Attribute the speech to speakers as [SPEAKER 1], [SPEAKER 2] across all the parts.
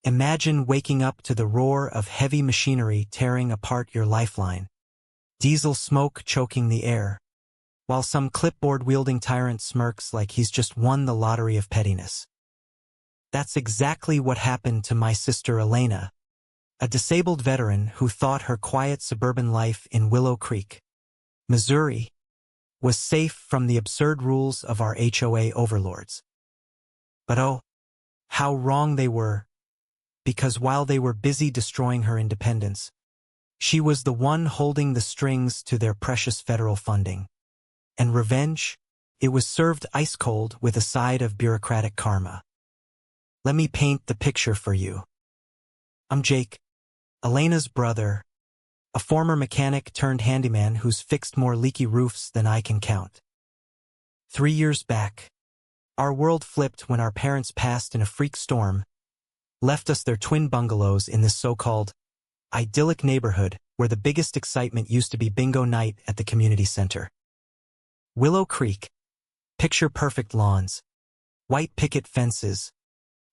[SPEAKER 1] Imagine waking up to the roar of heavy machinery tearing apart your lifeline, diesel smoke choking the air, while some clipboard-wielding tyrant smirks like he's just won the lottery of pettiness. That's exactly what happened to my sister Elena, a disabled veteran who thought her quiet suburban life in Willow Creek, Missouri, was safe from the absurd rules of our HOA overlords. But oh, how wrong they were, because while they were busy destroying her independence, she was the one holding the strings to their precious federal funding. And revenge? It was served ice-cold with a side of bureaucratic karma. Let me paint the picture for you. I'm Jake, Elena's brother, a former mechanic turned handyman who's fixed more leaky roofs than I can count. 3 years back, our world flipped when our parents passed in a freak storm, left us their twin bungalows in this so-called idyllic neighborhood where the biggest excitement used to be bingo night at the community center. Willow Creek, picture-perfect lawns, white picket fences,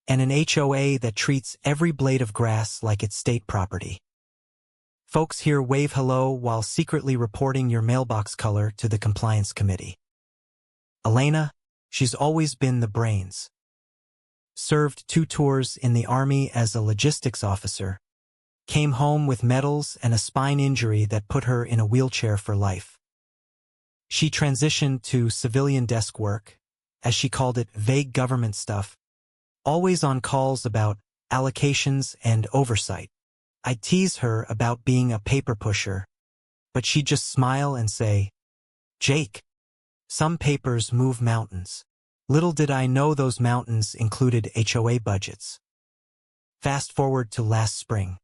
[SPEAKER 1] and an HOA that treats every blade of grass like it's state property. Folks here wave hello while secretly reporting your mailbox color to the compliance committee. Elena, she's always been the brains. Served 2 tours in the Army as a logistics officer, came home with medals and a spine injury that put her in a wheelchair for life. She transitioned to civilian desk work, as she called it, vague government stuff, always on calls about allocations and oversight. I'd tease her about being a paper pusher, but she'd just smile and say, "Jake, some papers move mountains." Little did I know those mountains included HOA budgets. Fast forward to last spring.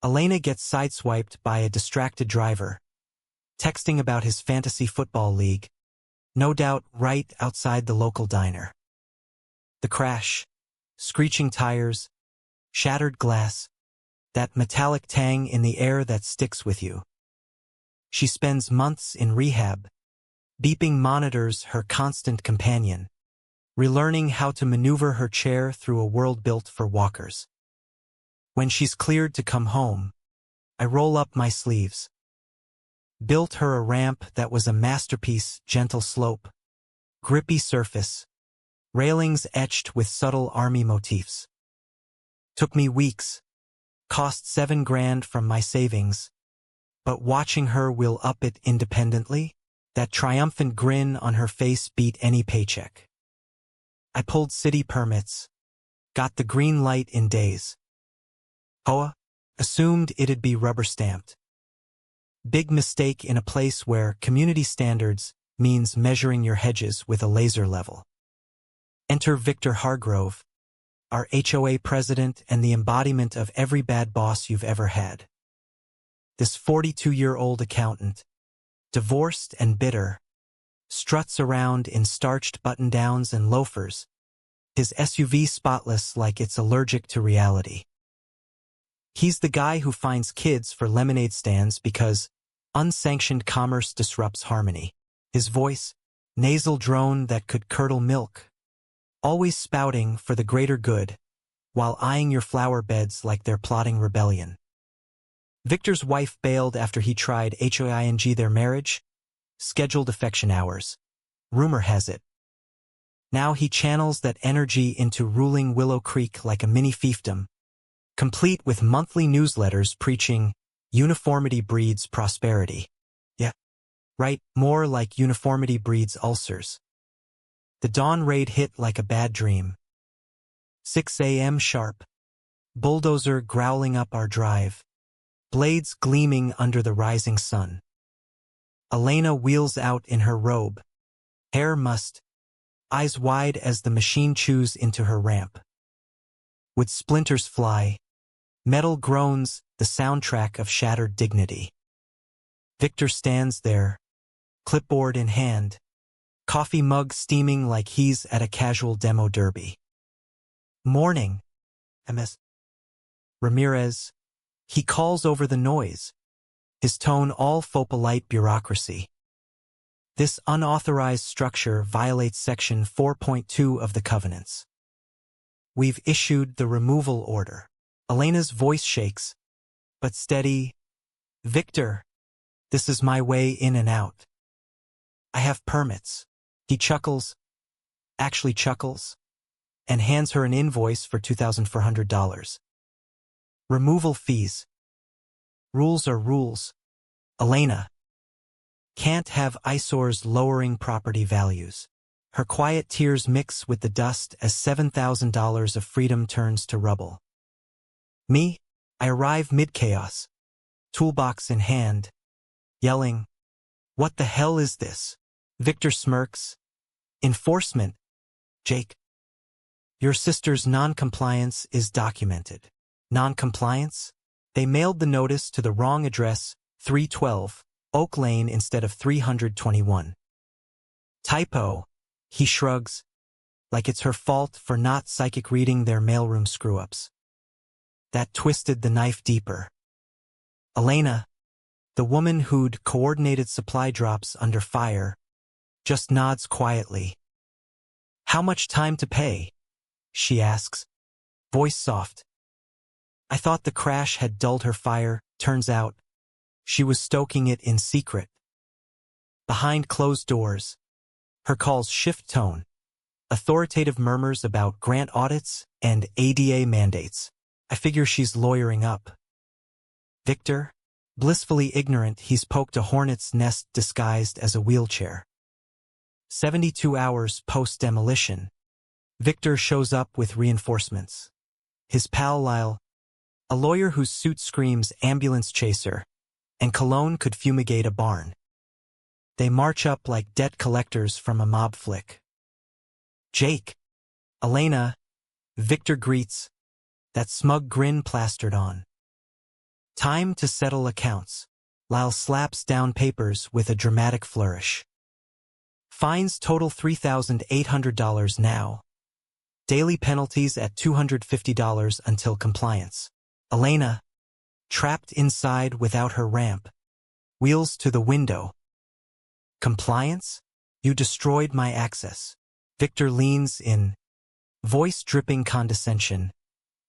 [SPEAKER 1] Elena gets sideswiped by a distracted driver, texting about his fantasy football league, no doubt right outside the local diner. The crash, screeching tires, shattered glass, that metallic tang in the air that sticks with you. She spends months in rehab, beeping monitors her constant companion, relearning how to maneuver her chair through a world built for walkers. When she's cleared to come home, I roll up my sleeves. Built her a ramp that was a masterpiece, gentle slope, grippy surface, railings etched with subtle army motifs. Took me weeks, cost $7 grand from my savings, but watching her wheel up it independently, that triumphant grin on her face beat any paycheck. I pulled city permits, got the green light in days. HOA assumed it'd be rubber-stamped. Big mistake in a place where community standards means measuring your hedges with a laser level. Enter Victor Hargrove, our HOA president and the embodiment of every bad boss you've ever had. This 42-year-old accountant, divorced and bitter, struts around in starched button-downs and loafers, his SUV spotless like it's allergic to reality. He's the guy who finds kids for lemonade stands because unsanctioned commerce disrupts harmony. His voice, nasal drone that could curdle milk, always spouting for the greater good, while eyeing your flower beds like they're plotting rebellion. Victor's wife bailed after he tried HOING their marriage, scheduled affection hours. Rumor has it. Now he channels that energy into ruling Willow Creek like a mini fiefdom, complete with monthly newsletters preaching uniformity breeds prosperity. Yeah, right, more like uniformity breeds ulcers. The dawn raid hit like a bad dream. 6 a.m. sharp. Bulldozer growling up our drive, blades gleaming under the rising sun. Elena wheels out in her robe, hair mussed, eyes wide as the machine chews into her ramp. Would splinters fly? Metal groans, the soundtrack of shattered dignity. Victor stands there, clipboard in hand, coffee mug steaming like he's at a casual demo derby. Morning, Ms. Ramirez. He calls over the noise, his tone all faux polite bureaucracy. This unauthorized structure violates Section 4.2 of the Covenants. We've issued the removal order. Elena's voice shakes, but steady. Victor, this is my way in and out. I have permits. He chuckles, actually chuckles, and hands her an invoice for $2,400. Removal fees. Rules are rules. Elena can't have eyesores lowering property values. Her quiet tears mix with the dust as $7,000 of freedom turns to rubble. Me, I arrive mid-chaos, toolbox in hand, yelling, "What the hell is this?" Victor smirks. "Enforcement, Jake. Your sister's non-compliance is documented." Non-compliance? They mailed the notice to the wrong address, 312 Oak Lane instead of 321. Typo. He shrugs, like it's her fault for not psychic reading their mailroom screw-ups. That twisted the knife deeper. Elena, the woman who'd coordinated supply drops under fire, just nods quietly. "How much time to pay?" she asks, voice soft. I thought the crash had dulled her fire. Turns out, she was stoking it in secret. Behind closed doors, her calls shift tone, authoritative murmurs about grant audits and ADA mandates. I figure she's lawyering up. Victor, blissfully ignorant he's poked a hornet's nest disguised as a wheelchair. 72 hours post-demolition, Victor shows up with reinforcements. His pal Lyle, a lawyer whose suit screams ambulance chaser, and cologne could fumigate a barn. They march up like debt collectors from a mob flick. "Jake." "Elena," Victor greets, that smug grin plastered on. "Time to settle accounts." Lyle slaps down papers with a dramatic flourish. "Fines total $3,800 now. Daily penalties at $250 until compliance." Elena, trapped inside without her ramp, wheels to the window. "Compliance? You destroyed my access." Victor leans in, voice dripping condescension.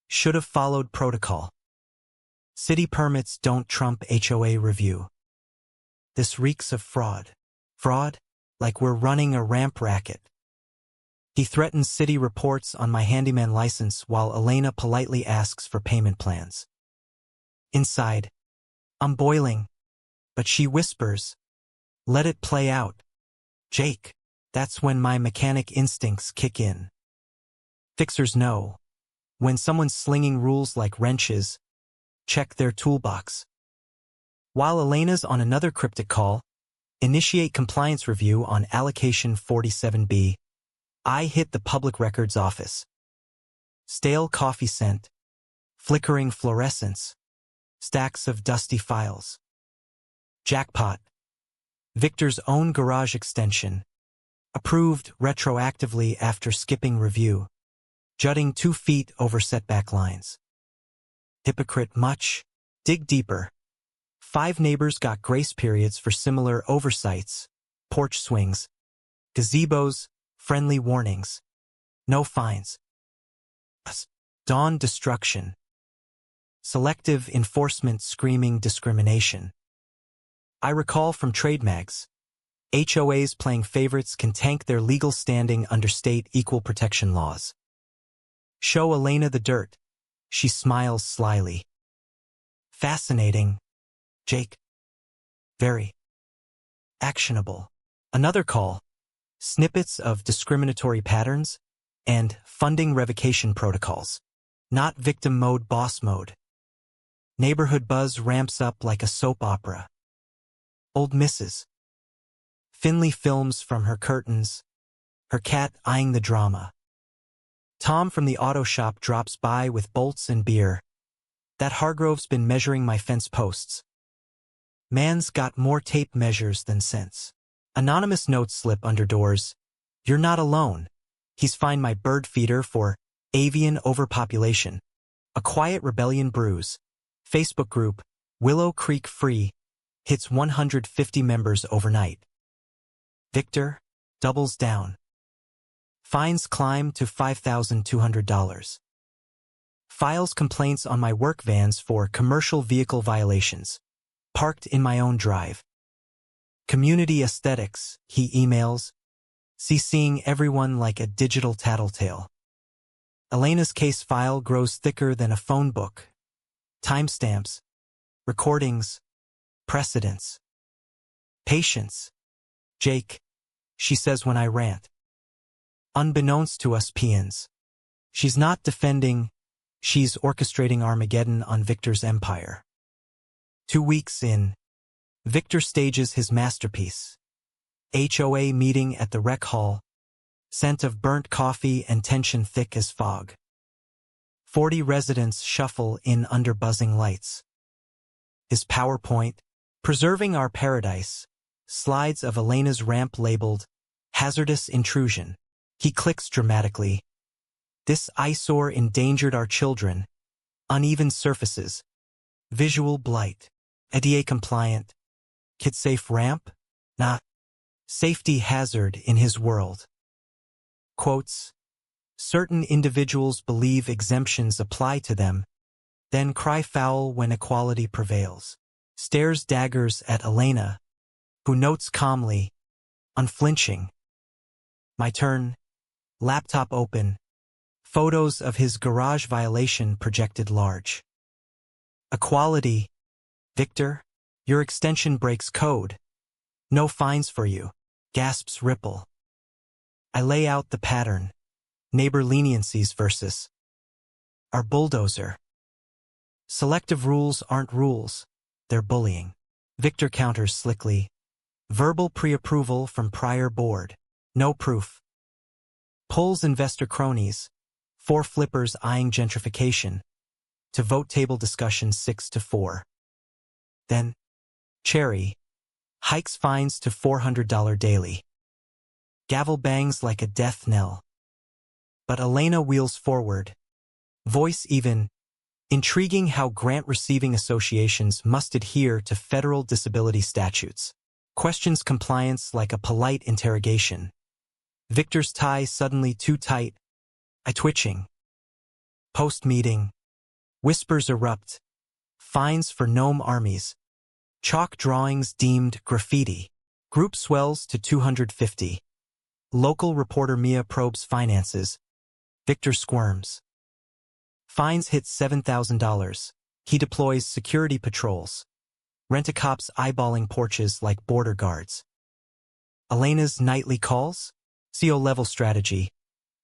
[SPEAKER 1] "Should have followed protocol. City permits don't trump HOA review. This reeks of fraud. Fraud? Like we're running a ramp racket." He threatens city reports on my handyman license while Elena politely asks for payment plans. Inside, I'm boiling, but she whispers, "Let it play out, Jake." That's when my mechanic instincts kick in. Fixers know. When someone's slinging rules like wrenches, check their toolbox. While Elena's on another cryptic call, initiate compliance review on allocation 47B, I hit the public records office. Stale coffee scent, flickering fluorescence, stacks of dusty files. Jackpot. Victor's own garage extension, approved retroactively after skipping review, jutting 2 feet over setback lines. Hypocrite much? Dig deeper. 5 neighbors got grace periods for similar oversights, porch swings, gazebos, friendly warnings. No fines. Dawn destruction. Selective enforcement screaming discrimination. I recall from trade mags, HOAs playing favorites can tank their legal standing under state equal protection laws. Show Elena the dirt. She smiles slyly. Fascinating, Jake. Very actionable. Another call. Snippets of discriminatory patterns and funding revocation protocols. Not victim mode, boss mode. Neighborhood buzz ramps up like a soap opera. Old Mrs. Finley films from her curtains, her cat eyeing the drama. Tom from the auto shop drops by with bolts and beer. That Hargrove's been measuring my fence posts. Man's got more tape measures than sense. Anonymous notes slip under doors. You're not alone. He's fined my bird feeder for avian overpopulation. A quiet rebellion brews. Facebook group, Willow Creek Free, hits 150 members overnight. Victor doubles down. Fines climb to $5,200. Files complaints on my work vans for commercial vehicle violations. Parked in my own drive. Community aesthetics, he emails, CCing everyone like a digital tattletale. Elena's case file grows thicker than a phone book. Timestamps, recordings, precedents. Patience, Jake, she says when I rant. Unbeknownst to us peons, she's not defending, she's orchestrating Armageddon on Victor's empire. 2 weeks in, Victor stages his masterpiece. HOA meeting at the rec hall, scent of burnt coffee and tension thick as fog. 40 residents shuffle in under buzzing lights. His PowerPoint, preserving our paradise, slides of Elena's ramp labeled, hazardous intrusion. He clicks dramatically. This eyesore endangered our children. Uneven surfaces. Visual blight. ADA compliant. Kid-safe ramp? Not. Safety hazard in his world. Quotes. Certain individuals believe exemptions apply to them, then cry foul when equality prevails. Stares daggers at Elena, who notes calmly, unflinching. My turn. Laptop open. Photos of his garage violation projected large. Equality. Victor, your extension breaks code. No fines for you. Gasps Ripple. I lay out the pattern. Neighbor leniencies versus our bulldozer. Selective rules aren't rules. They're bullying. Victor counters slickly. Verbal pre-approval from prior board. No proof. Pulls investor cronies. 4 flippers eyeing gentrification. To vote table discussion 6-4. Then, Cherry. Hikes fines to $400 daily. Gavel bangs like a death knell. But Elena wheels forward. Voice even. Intriguing how grant-receiving associations must adhere to federal disability statutes. Questions compliance like a polite interrogation. Victor's tie suddenly too tight. I twitching. Post-meeting. Whispers erupt. Fines for gnome armies. Chalk drawings deemed graffiti. Group swells to 250. Local reporter Mia probes finances. Victor squirms. Fines hit $7,000. He deploys security patrols. Rent-a-cops eyeballing porches like border guards. Elena's nightly calls? CO-level strategy.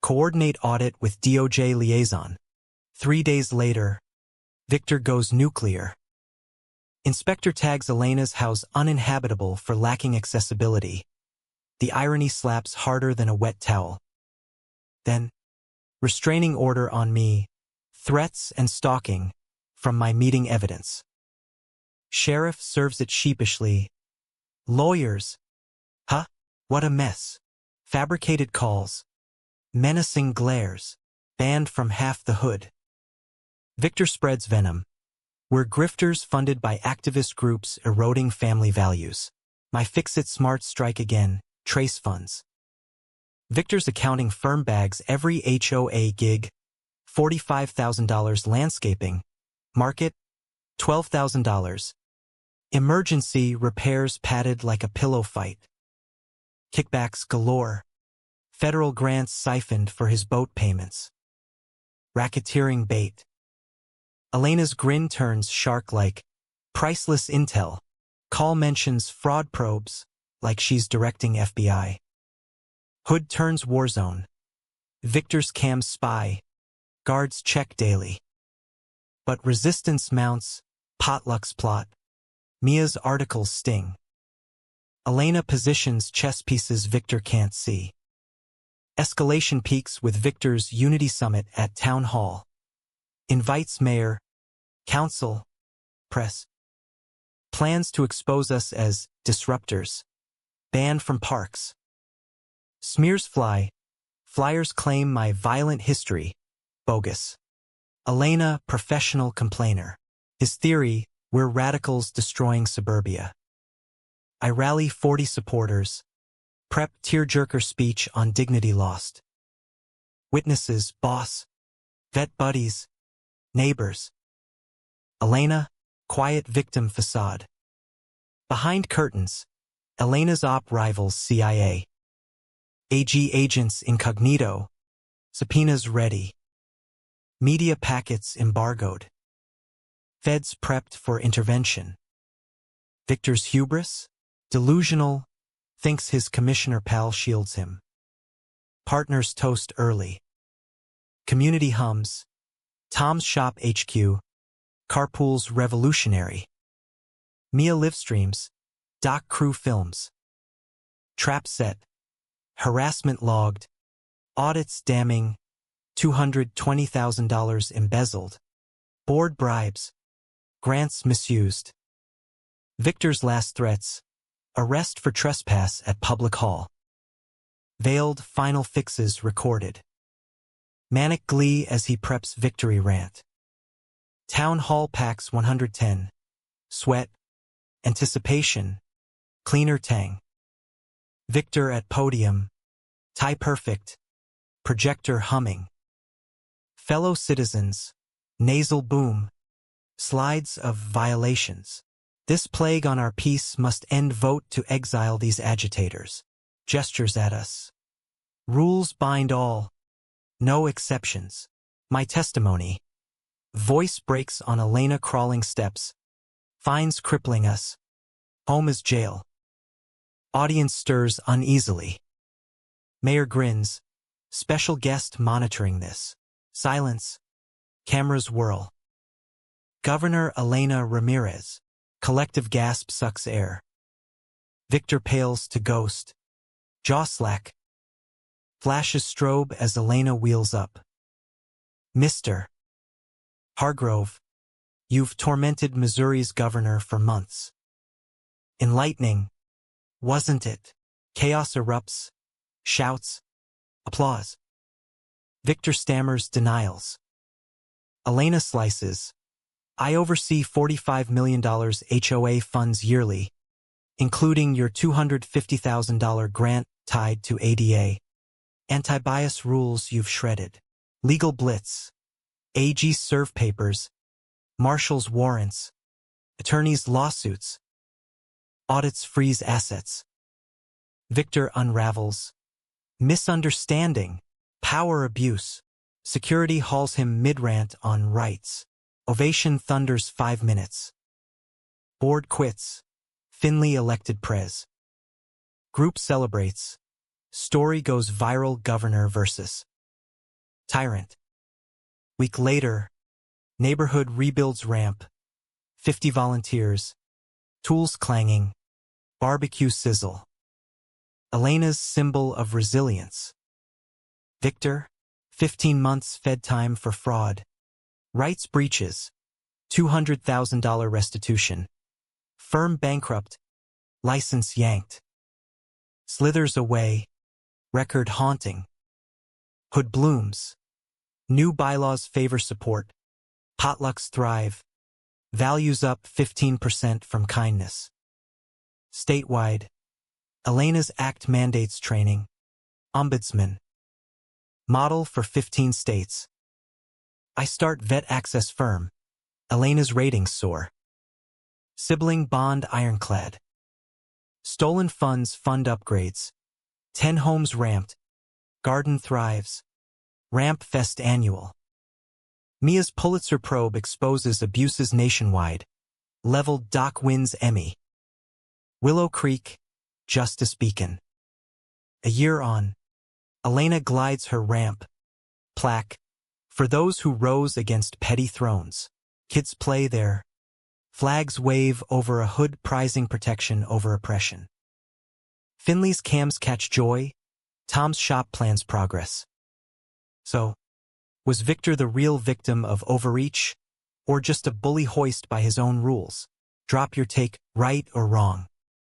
[SPEAKER 1] Coordinate audit with DOJ liaison. 3 days later, Victor goes nuclear. Inspector tags Elena's house uninhabitable for lacking accessibility. The irony slaps harder than a wet towel. Then, restraining order on me, threats and stalking, from my meeting evidence. Sheriff serves it sheepishly. Lawyers. Huh? What a mess. Fabricated calls. Menacing glares. Banned from half the hood. Victor spreads venom. We're grifters funded by activist groups eroding family values. My fix-it smart strike again, trace funds. Victor's accounting firm bags every HOA gig. $45,000 landscaping. Market, $12,000. Emergency repairs padded like a pillow fight. Kickbacks galore. Federal grants siphoned for his boat payments. Racketeering bait. Elena's grin turns shark-like. Priceless intel. Call mentions fraud probes, like she's directing FBI. Hood turns warzone. Victor's cam spy. Guards check daily. But resistance mounts. Potluck's plot. Mia's articles sting. Elena positions chess pieces Victor can't see. Escalation peaks with Victor's Unity Summit at Town Hall. Invites mayor, council, press. Plans to expose us as disruptors. Banned from parks. Smears fly. Flyers claim my violent history. Bogus. Elena, professional complainer. His theory, we're radicals destroying suburbia. I rally 40 supporters. Prep tearjerker speech on dignity lost. Witnesses, boss, vet buddies, neighbors. Elena, quiet victim facade. Behind curtains, Elena's op rivals CIA. AG agents incognito, subpoenas ready. Media packets embargoed. Feds prepped for intervention. Victor's hubris? Delusional, thinks his commissioner pal shields him. Partners toast early. Community hums. Tom's Shop HQ. Carpools revolutionary. Mia livestreams. Doc crew films. Trap set. Harassment logged. Audits damning. $220,000 embezzled. Board bribes. Grants misused. Victor's last threats. Arrest for trespass at public hall. Veiled final fixes recorded. Manic glee as he preps victory rant. Town hall packs 110. Sweat. Anticipation. Cleaner tang. Victor at podium. Tie perfect. Projector humming. Fellow citizens. Nasal boom. Slides of violations. This plague on our peace must end. Vote to exile these agitators. Gestures at us. Rules bind all. No exceptions. My testimony. Voice breaks on Elena crawling steps. Fines crippling us. Home is jail. Audience stirs uneasily. Mayor grins. Special guest monitoring this. Silence. Cameras whirl. Governor Elena Ramirez. Collective gasp sucks air. Victor pales to ghost. Jaw slack. Flashes strobe as Elena wheels up. Mr. Hargrove, you've tormented Missouri's governor for months. Enlightening, wasn't it? Chaos erupts. Shouts. Applause. Victor stammers denials. Elena slices. I oversee $45 million HOA funds yearly, including your $250,000 grant tied to ADA. Anti-bias rules you've shredded. Legal blitz. AG serve papers. Marshals warrants. Attorneys lawsuits. Audits freeze assets. Victor unravels. Misunderstanding. Power abuse. Security hauls him mid-rant on rights. Ovation thunders 5 minutes. Board quits. Finley elected prez. Group celebrates. Story goes viral. Governor versus tyrant. Week later, neighborhood rebuilds ramp. 50 volunteers. Tools clanging. Barbecue sizzle. Elena's symbol of resilience. Victor, 15 months fed time for fraud. Rights breaches. $200,000 restitution. Firm bankrupt. License yanked. Slithers away. Record haunting. Hood blooms. New bylaws favor support. Potlucks thrive. Values up 15% from kindness. Statewide. Elena's Act mandates training. Ombudsman. Model for 15 states. I start vet access firm. Elena's ratings soar. Sibling bond ironclad. Stolen funds fund upgrades. 10 homes ramped. Garden thrives. Ramp Fest annual. Mia's Pulitzer probe exposes abuses nationwide. Leveled Doc wins Emmy. Willow Creek, Justice Beacon. A year on. Elena glides her ramp. Plaque. For those who rose against petty thrones. Kids play there. Flags wave over a hood prizing protection over oppression. Finley's cams catch joy. Tom's shop plans progress. So, was Victor the real victim of overreach? Or just a bully hoist by his own rules? Drop your take, right or wrong.